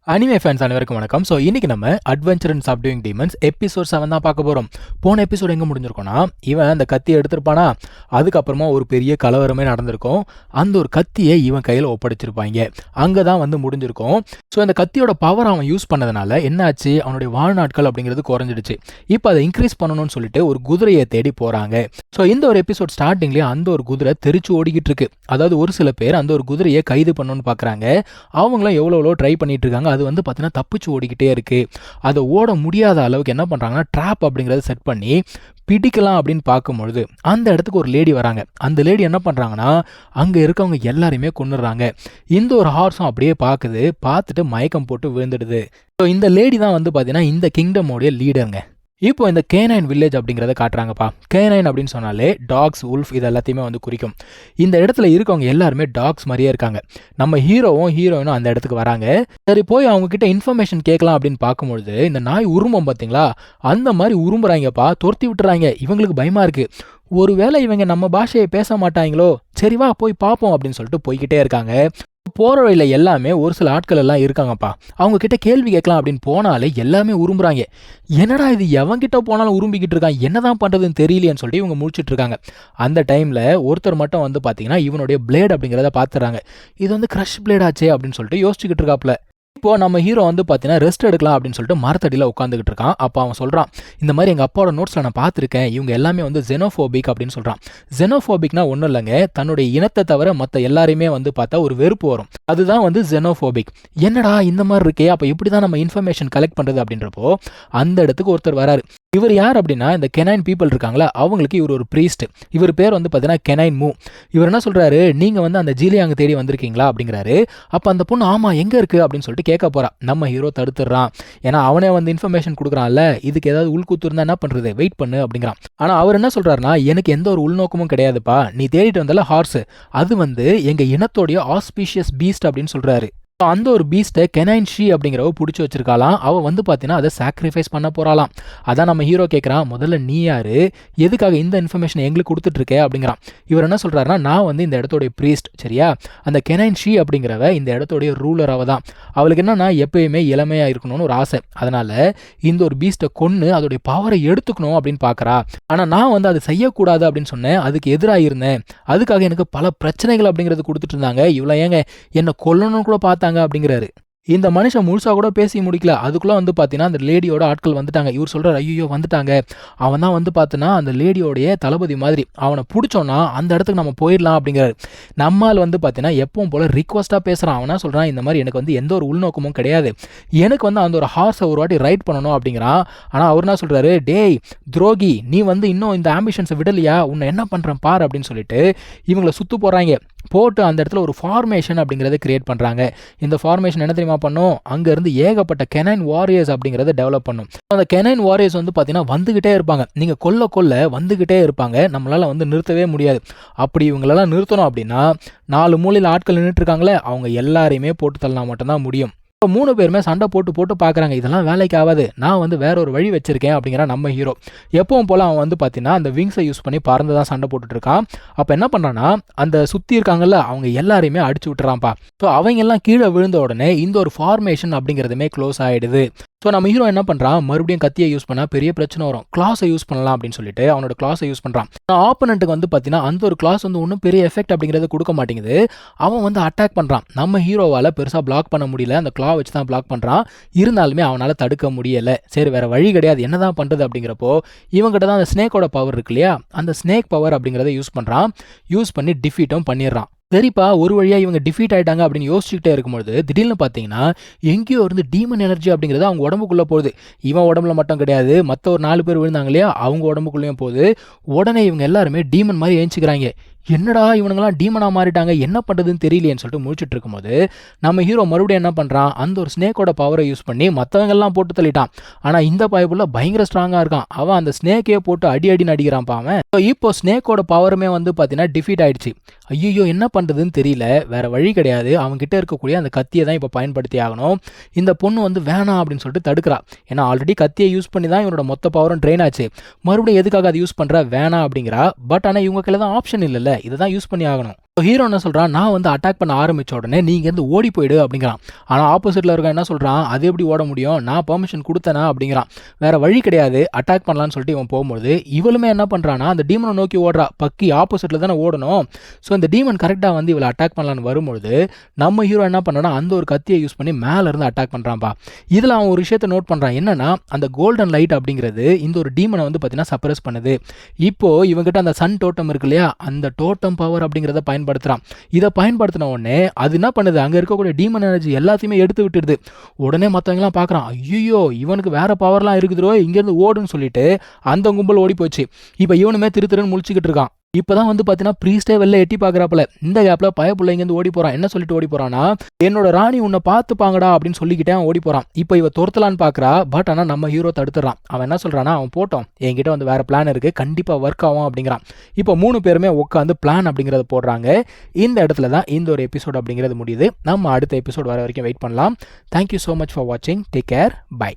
Anime fans அனைவருக்கும் வணக்கம். So இன்னைக்கு நம்ம அட்வென்ச்சர் இன் சப்டுவிங் டீமன்ஸ் எபிசோட் 7 தான் பார்க்க போகிறோம். போன எபிசோட் எங்கே முடிஞ்சிருக்கோன்னா, இவன் அந்த கத்தியை எடுத்திருப்பானா, அதுக்கப்புறமா ஒரு பெரிய கலவரமே நடந்திருக்கும். அந்த ஒரு கத்தியை இவன் கையில் ஒப்படைச்சிருப்பாங்க. அங்கே தான் வந்து முடிஞ்சிருக்கும். ஸோ அந்த கத்தியோட பவர் அவன் யூஸ் பண்ணதுனால என்னாச்சு, அவனுடைய வாழ்நாட்கள் அப்படிங்கிறது குறைஞ்சிடுச்சு. இப்போ அதை இன்க்ரீஸ் பண்ணணும்னு சொல்லிட்டு ஒரு குதிரையை தேடி போகிறாங்க. ஸோ இந்த ஒரு எபிசோட் ஸ்டார்டிங்லேயே அந்த ஒரு குதிரை தெரிச்சு ஓடிக்கிட்டு இருக்கு. அதாவது ஒரு சில பேர் அந்த ஒரு குதிரையை கைது பண்ணணும்னு பார்க்குறாங்க. அவங்களும் எவ்வளோ ட்ரை பண்ணிட்டு இருக்காங்க. அது வந்து பார்த்தீங்கன்னா தப்பிச்சு ஓடிக்கிட்டே இருக்குது. அதை ஓட முடியாத அளவுக்கு என்ன பண்ணுறாங்கன்னா, ட்ராப் அப்படிங்கிறத செட் பண்ணி பிடிக்கலாம் அப்படின்னு பார்க்கும்பொழுது அந்த இடத்துக்கு ஒரு லேடி வராங்க. அந்த லேடி என்ன பண்ணுறாங்கன்னா, அங்கே இருக்கவங்க எல்லாரையுமே கொன்னுடுறாங்க. இந்த ஒரு ஹார்ஸும் அப்படியே பார்க்குது. பார்த்துட்டு மயக்கம் போட்டு விழுந்துடுது. ஸோ இந்த லேடி தான் வந்து பார்த்தீங்கன்னா இந்த கிங்டமோடைய லீடருங்க. இப்போ இந்த கேனைன் வில்லேஜ் அப்படிங்கிறத காட்டுறாங்கப்பா. கேனைன் அப்படின்னு சொன்னாலே டாக்ஸ், உல்ஃப் இது எல்லாத்தையுமே வந்து குறிக்கும். இந்த இடத்துல இருக்கவங்க எல்லாருமே டாக்ஸ் மாதிரியே இருக்காங்க. நம்ம ஹீரோயினும் அந்த இடத்துக்கு வராங்க. சரி, போய் அவங்க கிட்ட இன்ஃபர்மேஷன் கேட்கலாம் அப்படின்னு பார்க்கும்பொழுது இந்த நாய் உருமம் பார்த்தீங்களா, அந்த மாதிரி உருமுறாங்கப்பா. துரத்தி விட்டுறாங்க. இவங்களுக்கு பயமா இருக்கு. ஒருவேளை இவங்க நம்ம பாஷையை பேச மாட்டாங்களோ, சரி வா போய் பார்ப்போம் அப்படின்னு சொல்லிட்டு போய்கிட்டே இருக்காங்க. போகிற வழியில் எல்லாமே ஒரு சில ஆட்கள் எல்லாம் இருக்காங்கப்பா. அவங்க கிட்ட கேள்வி கேட்கலாம் அப்படின்னு போனாலே எல்லாமே உரும்புறாங்க. என்னடா இது, எவங்கிட்ட போனாலும் உரும்பிக்கிட்டு இருக்கான், என்னதான் பண்ணுறதுன்னு தெரியலையேன்னு சொல்லிட்டு இவங்க முடிச்சுட்டு இருக்காங்க. அந்த டைமில் ஒருத்தர் மட்டும் வந்து பார்த்தீங்கன்னா இவனுடைய பிளேட் அப்படிங்கிறத பார்த்துறாங்க. இது வந்து க்ரஷ் பிளேட் ஆச்சே அப்படின்னு சொல்லிட்டு யோசிச்சுக்கிட்டு இருக்காப்புல. இப்போ நம்ம ஹீரோ வந்து பார்த்தீங்கன்னா ரெஸ்ட் எடுக்கலாம் அப்படின்னு சொல்லிட்டு மரத்தடியில் உட்காந்துக்கிட்டு இருக்கான். அப்போ அவன் சொல்கிறான், இந்த மாதிரி எங்கள் அப்பாவோட நோட்ஸில் நான் பார்த்துருக்கேன், இவங்க எல்லாமே வந்து ஜெனோஃபோபிக் அப்படின்னு சொல்கிறான். ஜெனோஃபோபிக்னா ஒன்றும் இல்லைங்க, தன்னுடைய இனத்தை தவிர மற்ற எல்லாரையுமே வந்து பார்த்தா ஒரு வெறுப்பு வரும். அதுதான் வந்து ஜெனோஃபோபிக். என்னடா இந்த மாதிரி இருக்கே, அப்போ இப்படி தான் நம்ம இன்ஃபர்மேஷன் கலெக்ட் பண்ணுறது அப்படின்றப்போ அந்த இடத்துக்கு ஒருத்தர் வராரு. இவர் யார் அப்படின்னா, இந்த கெனைன் பீப்புள் இருக்காங்களா, அவங்களுக்கு இவர் ஒரு ப்ரீஸ்ட். இவர் பேர் வந்து பார்த்தீங்கன்னா கெனைன் மூ. இவர் என்ன சொல்கிறாரு, நீங்கள் வந்து அந்த ஜீலியாங்க தேடி வந்திருக்கீங்களா அப்படிங்கிறாரு. அப்போ அந்த பொண்ணு ஆமாம் எங்கே இருக்குது அப்படின்னு சொல்லிட்டு கேட்க போகிறா. நம்ம ஹீரோ தடுத்துடுறான். ஏன்னா அவனே வந்து இன்ஃபர்மேஷன் கொடுக்குறான்ல, இதுக்கு ஏதாவது உள்கூத்து இருந்தால் என்ன பண்ணுறது, வெயிட் பண்ணு அப்படிங்கிறான். ஆனால் அவர் என்ன சொல்கிறாருன்னா, எனக்கு எந்த ஒரு உள்நோக்கமும் கிடையாதுப்பா, நீ தேடிட்டு வந்தால ஹார்ஸ், அது வந்து எங்கள் இனத்தோடைய ஆஸ்பீஷியஸ் பீஸ்ட் அப்படின்னு சொல்கிறாரு. அந்த ஒரு பீஸ்ட்டை கெனைன் ஷீ அப்படிங்கிறவ பிடிச்சி வச்சிருக்காளாம். அவள் வந்து பார்த்தீங்கன்னா அதை சாக்ரிஃபைஸ் பண்ண போகிறாளாம். அதான் நம்ம ஹீரோ கேட்குறான், முதல்ல நீ யார், எதுக்காக இந்த இன்ஃபர்மேஷன் எங்களுக்கு கொடுத்துட்ருக்கே அப்படிங்கிறான். இவர் என்ன சொல்கிறாருன்னா, நான் வந்து இந்த இடத்தோடைய ப்ரீஸ்ட், சரியா, அந்த கெனைன் ஷீ அப்படிங்கிறவ இந்த இடத்தோடைய ரூலர் அவள் தான். அவளுக்கு என்னன்னா எப்பயுமே இளமையாக இருக்கணும்னு ஒரு ஆசை. அதனால் இந்த ஒரு பீஸ்ட்டை கொன்று அதோடைய பவரை எடுத்துக்கணும் அப்படின்னு பார்க்குறா. ஆனால் நான் வந்து அதை செய்யக்கூடாது அப்படின்னு சொன்னேன், அதுக்கு எதிராக இருந்தேன். அதுக்காக எனக்கு பல பிரச்சனைகள் அப்படிங்கிறது கொடுத்துட்டு இருந்தாங்க. இவ்வளோ ஏங்க என்னை கொல்லணும்னு கூட பார்த்தாங்க அப்படிங்கிறாரு. இந்த மனுஷன் முழுசா கூட பேசி முடிக்கல, அதுக்குள்ள வந்து பார்த்தீங்கன்னா அந்த லேடியோட ஆட்கள் வந்துட்டாங்க. இவர் சொல்றாரு, ஐயோ வந்துட்டாங்க, அவன் தான் வந்து பார்த்தீங்கன்னா அந்த லேடியோடைய தளபதி மாதிரி, அவனை பிடிச்சோன்னா அந்த இடத்துக்கு நம்ம போயிடலாம் அப்படிங்கிறாரு. நம்மால் வந்து பார்த்தீங்கன்னா எப்பவும் போல ரிக்வஸ்ட்டாக பேசுகிறான். அவனா சொல்கிறான், இந்த மாதிரி எனக்கு வந்து எந்த ஒரு உள்நோக்கமும் கிடையாது, எனக்கு வந்து அந்த ஒரு ஹார்ஸை ஒரு வாட்டி ரைட் பண்ணணும் அப்படிங்கிறான். ஆனால் அவர் என்ன சொல்கிறாரு, டேய் துரோகி, நீ வந்து இன்னும் இந்த ஆம்பிஷன்ஸை விடலையா, உன்னை என்ன பண்ணுறேன் பார் அப்படின்னு சொல்லிட்டு இவங்களை சுற்று போகிறாங்க. போட்டு அந்த இடத்துல ஒரு ஃபார்மேஷன் அப்படிங்கிறத கிரியேட் பண்ணுறாங்க. இந்த ஃபார்மேஷன் என்ன தெரியுமா பண்ணும், அங்கேருந்து ஏகப்பட்ட கெனைன் வாரியர்ஸ் அப்படிங்கிறத டெவலப் பண்ணும். அந்த கெனைன் வாரியர்ஸ் வந்து பார்த்தீங்கன்னா வந்துக்கிட்டே இருப்பாங்க. நீங்கள் கொல்ல வந்துக்கிட்டே இருப்பாங்க. நம்மளால் வந்து நிறுத்தவே முடியாது. அப்படி இவங்களெல்லாம் நிறுத்தணும் அப்படின்னா 4 மூலையில் ஆட்கள் நின்றுட்டு இருக்காங்களே, அவங்க எல்லாரையுமே போட்டு தள்ளனா மட்டும்தான் முடியும். இப்போ 3 பேருமே சண்டை போட்டு பார்க்குறாங்க. இதெல்லாம் வேலைக்கு ஆகாது, நான் வந்து வேற ஒரு வழி வச்சிருக்கேன் அப்படிங்கிற நம்ம ஹீரோ. எப்பவும் போல் அவன் வந்து பார்த்தீங்கன்னா அந்த விங்ஸை யூஸ் பண்ணி பறந்து தான் சண்டை போட்டுட்டு இருக்கான். அப்போ என்ன பண்ணுறான்னா, அந்த சுற்றி இருக்காங்கல்ல அவங்க எல்லாரையுமே அடிச்சு விட்டுறான்ப்பா. ஸோ அவங்க எல்லாம் கீழே விழுந்த உடனே இந்த ஒரு ஃபார்மேஷன் அப்படிங்கிறதுமே க்ளோஸ் ஆகிடுது. ஸோ நம்ம ஹீரோ என்ன பண்ணுறான், மறுபடியும் கத்தியை யூஸ் பண்ணால் பெரிய பிரச்சனை வரும், கிளாஸை யூஸ் பண்ணலாம் அப்படின்னு சொல்லிட்டு அவனோட கிளாஸை யூஸ் பண்ணுறான். ஆப்போனண்ட்டுக்கு வந்து பார்த்தீங்கன்னா அந்த ஒரு கிளாஸ் வந்து ஒன்றும் பெரிய எஃபெக்ட் அப்படிங்கிறத கொடுக்க மாட்டேங்குது. அவன் வந்து அட்டாக் பண்ணுறான். நம்ம ஹீரோவால் பெருசாக பிளாக் பண்ண முடியல, அந்த கிளா வச்சு தான் பிளாக் பண்ணுறான். இருந்தாலுமே அவனால் தடுக்க முடியலை. சரி வேறு வழி கிடையாது, என்ன தான் பண்ணுறது அப்படிங்கிறப்போ இவங்ககிட்ட தான் அந்த ஸ்னேக்கோட பவர் இருக்கு இல்லையா, அந்த ஸ்னேக் பவர் அப்படிங்கிறத யூஸ் பண்ணுறான். யூஸ் பண்ணி டிஃபீட்டும் பண்ணிடுறான். சரிப்பா, ஒரு வழியாக இவங்க டிஃபீட் ஆகிட்டாங்க அப்படின்னு யோசிச்சுக்கிட்டே இருக்கும்போது திடீர்னு பார்த்தீங்கன்னா எங்கேயோ இருந்து டீமன் எனர்ஜி அப்படிங்கிறது அவங்க உடம்புக்குள்ளே போகுது. இவன் உடம்புல மட்டும் கிடையாது, மற்ற ஒரு 4 பேர் விழுந்தாங்க இல்லையா, அவங்க உடம்புக்குள்ளேயும் போகுது. உடனே இவங்க எல்லாருமே டீமன் மாதிரி ஏஞ்சிக்கிறாங்க. என்னடா இவனுங்களாம் டீமனாக மாறிட்டாங்க, என்ன பண்ணுறதுன்னு தெரியலையேன்னு சொல்லிட்டு முடிச்சுட்டு இருக்கும்போது நம்ம ஹீரோ மறுபடியும் என்ன பண்ணுறான், அந்த ஒரு ஸ்னேக்கோட பவரை யூஸ் பண்ணி மற்றவங்கெல்லாம் போட்டு தள்ளிட்டான். ஆனால் இந்த பைப்புள்ள பயங்கர ஸ்ட்ராங்காக இருக்கான். அவன் அந்த ஸ்னேக்கையே போட்டு அடின்னு அடிக்கிறான்ப்பா அவன். இப்போ ஸ்னேக்கோட பவருமே வந்து பார்த்தீங்கன்னா டிஃபீட் ஆயிடுச்சு. ஐயோ என்ன பண்ணுறதுன்னு தெரியல, வேற வழி கிடையாது, அவங்ககிட்ட இருக்கக்கூடிய அந்த கத்தியை தான் இப்போ பயன்படுத்தி ஆகணும். இந்த பொண்ணு வந்து வேணாம் அப்படின்னு சொல்லிட்டு தடுக்கிறா. ஏன்னா ஆல்ரெடி கத்தியை யூஸ் பண்ணி தான் இவனோட மொத்த பவரும் ட்ரெயின் ஆச்சு. மறுபடியும் எதுக்காக அதை யூஸ் பண்ணுற, வேணாம் அப்படிங்கிறா. பட் ஆனால் இவங்க கையில் தான் ஆப்ஷன் இல்லைல்ல, இதை தான் யூஸ் பண்ணி ஆகணும். ஹீரோ என்ன சொல்கிறான், நான் வந்து அட்டாக் பண்ண ஆரம்பித்த உடனே நீ இங்கேருந்து ஓடி போயிடு அப்படிங்கிறான். ஆனால் ஆப்போசிட்டில் இருக்க என்ன சொல்கிறான், அது எப்படி ஓட முடியும், நான் பெர்மிஷன் கொடுத்தேனா அப்படிங்கிறான். வேறு வழி கிடையாது, அட்டாக் பண்ணலான்னு சொல்லிட்டு இவன் போகும்போது இவளுமே என்ன பண்ணுறான்னா அந்த டீமனை நோக்கி ஓடுறா. பக்கி ஆப்போசிட்டில் தானே ஓடணும். ஸோ இந்த டீமன் கரெக்டாக வந்து இவளை அட்டாக் பண்ணலான்னு வரும்பொழுது நம்ம ஹீரோ என்ன பண்ணுறான்னா அந்த ஒரு கத்தியை யூஸ் பண்ணி மேலேருந்து அட்டாக் பண்ணுறான்ப்பா. இதில் அவன் ஒரு விஷயத்தை நோட் பண்ணுறான். என்னன்னா அந்த கோல்டன் லைட் அப்படிங்கிறது இந்த ஒரு டீமனை வந்து பார்த்தீங்கன்னா சப்ரஸ் பண்ணுது. இப்போது இவங்ககிட்ட அந்த சன் டோட்டம் இருக்கு இல்லையா, அந்த டோட்டம் பவர் அப்படிங்கிறத பயன்படுத்துகிறான். இதை பயன்படுத்தின உடனே அது என்ன பண்ணுது, அங்கே இருக்கக்கூடிய டீமன் எனர்ஜி எல்லாத்தையுமே எடுத்து விட்டுடுது. உடனே மற்றவங்களாம் பார்க்குறான், ஐயோ இவனுக்கு வேற பவர்லாம் இருக்குதுரோ, இங்கேருந்து ஓடுன்னு சொல்லிட்டு அந்த கும்பல் ஓடி போச்சு. இப்போ இவனுமே திருன்னு முழிச்சுக்கிட்டு இருக்கான். இப்போதான் வந்து பார்த்தீங்கன்னா ப்ரீஸ்டே வெளில எட்டி பார்க்குறாப்புல. இந்த கேப்பில் பயப்புள்ள இங்கேருந்து ஓடி போகிறான். என்ன சொல்லிட்டு ஓடி போகிறான்னா, என்னோட ராணி உன்னை பார்த்துப்பாங்கடா அப்படின்னு சொல்லிக்கிட்டே அவன் ஓடி போகிறான். இப்போ இவ துரத்தலான்னு பார்க்குறா. பட் ஆனால் நம்ம ஹீரோ தடுத்துறான். அவன் என்ன சொல்கிறான்னா, அவன் போட்டோம், என்கிட்ட வந்து வேறு பிளான் இருக்குது, கண்டிப்பாக ஒர்க் ஆகும் அப்படிங்கிறான். இப்போ 3 பேருமே உட்காந்து பிளான் அப்படிங்கிறத போடுறாங்க. இந்த இடத்துல தான் இந்த ஒரு எபிசோட் அப்படிங்கிறது முடியுது. நம்ம அடுத்த எபிசோட் வர வரைக்கும் வெயிட் பண்ணலாம். தேங்க்யூ ஸோ மச் ஃபார் வாட்சிங். Take care. பை.